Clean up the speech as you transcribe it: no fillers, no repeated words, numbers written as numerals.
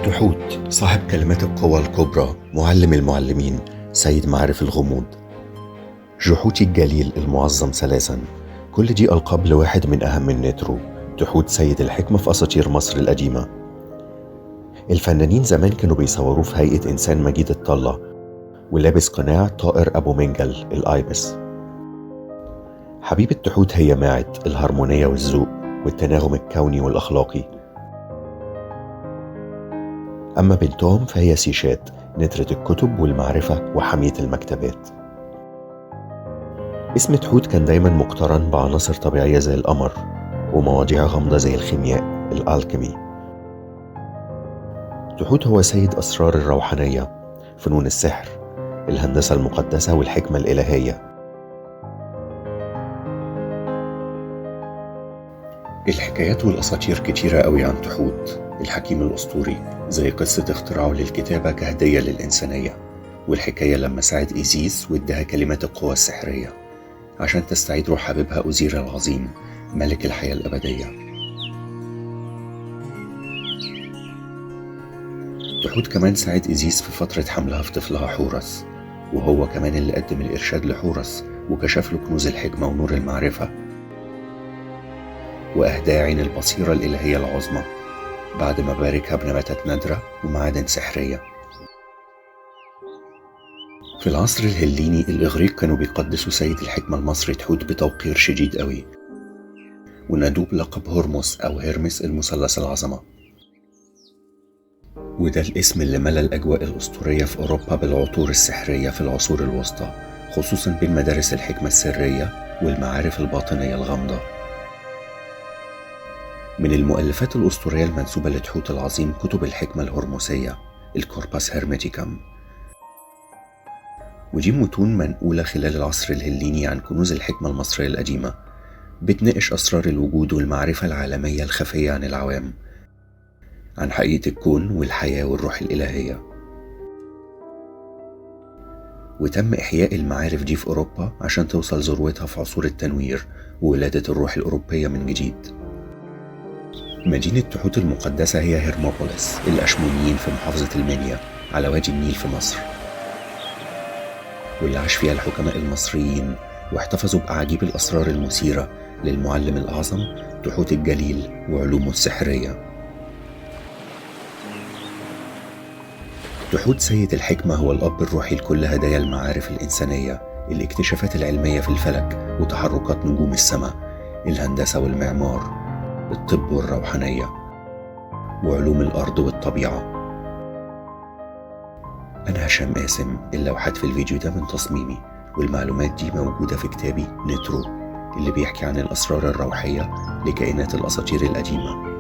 تحوت صاحب كلمات القوى الكبرى، معلم المعلمين، سيد معارف الغموض. جحوتي الجليل المعظم ثلاثا، كل دي ألقاب لواحد من أهم النترو، تحوت سيد الحكمة في أساطير مصر القديمة. الفنانين زمان كانوا بيصوروه في هيئة إنسان مجيد الطلة ولابس قناع طائر أبو منجل الآيبس. حبيبة تحوت هي ماعد الهرمونية والذوق والتناغم الكوني والأخلاقي. أما بنتهم فهي سيشات، نترة الكتب والمعرفة وحمية المكتبات. اسم تحوت كان دايما مقترن بعناصر طبيعية زي القمر ومواضيع غامضة زي الخيمياء الألكيمي. تحوت هو سيد أسرار الروحانية، فنون السحر، الهندسة المقدسة والحكمة الإلهية. الحكايات والأساطير كتيرة قوي عن تحوت الحكيم الأسطوري، زي قصة اختراعه للكتابة كهدية للإنسانية، والحكاية لما ساعد إيزيس وادها كلمات القوى السحرية عشان تستعيد روح حبيبها أوزير العظيم ملك الحياة الأبدية. تحوت كمان ساعد إيزيس في فترة حملها في طفلها حورس، وهو كمان اللي قدم الإرشاد لحورس وكشف له كنوز الحكمة ونور المعرفة، وأهداه عين البصيرة الإلهية العظمى بعد ما باركها بنباتات نادرة ومعادن سحرية. في العصر الهليني الإغريق كانوا بيقدسوا سيد الحكمة المصري تحوت بتوقير شديد قوي، ونادوه بلقب هرمس أو هيرمس المثلث العظمة، وده الاسم اللي ملى الأجواء الأسطورية في أوروبا بالعطور السحرية في العصور الوسطى، خصوصا بين مدارس الحكمة السرية والمعارف الباطنية الغامضة. من المؤلفات الأسطورية المنسوبة لتحوت العظيم كتب الحكمة الهرمسية، الكورباس هيرميتيكم، ودي متون منقولة خلال العصر الهليني عن كنوز الحكمة المصرية القديمة، بتناقش أسرار الوجود والمعرفة العالمية الخفية عن العوام، عن حقيقة الكون والحياة والروح الإلهية. وتم إحياء المعارف دي في أوروبا عشان توصل ذروتها في عصور التنوير وولادة الروح الأوروبية من جديد. مدينة تحوت المقدسة هي هيرموبوليس الأشمونيين في محافظة المنيا على وادي النيل في مصر، واللي عاش فيها الحكماء المصريين واحتفظوا بأعاجيب الأسرار المثيرة للمعلم الأعظم تحوت الجليل وعلومه السحرية. تحوت سيد الحكمة هو الأب الروحي لكل هدايا المعارف الإنسانية، الاكتشافات العلمية في الفلك وتحركات نجوم السماء، الهندسة والمعمار، الطب والروحانية، وعلوم الأرض والطبيعة. أنا هشام قاسم، اللوحات في الفيديو ده من تصميمي، والمعلومات دي موجودة في كتابي نترو اللي بيحكي عن الأسرار الروحية لكائنات الأساطير القديمة.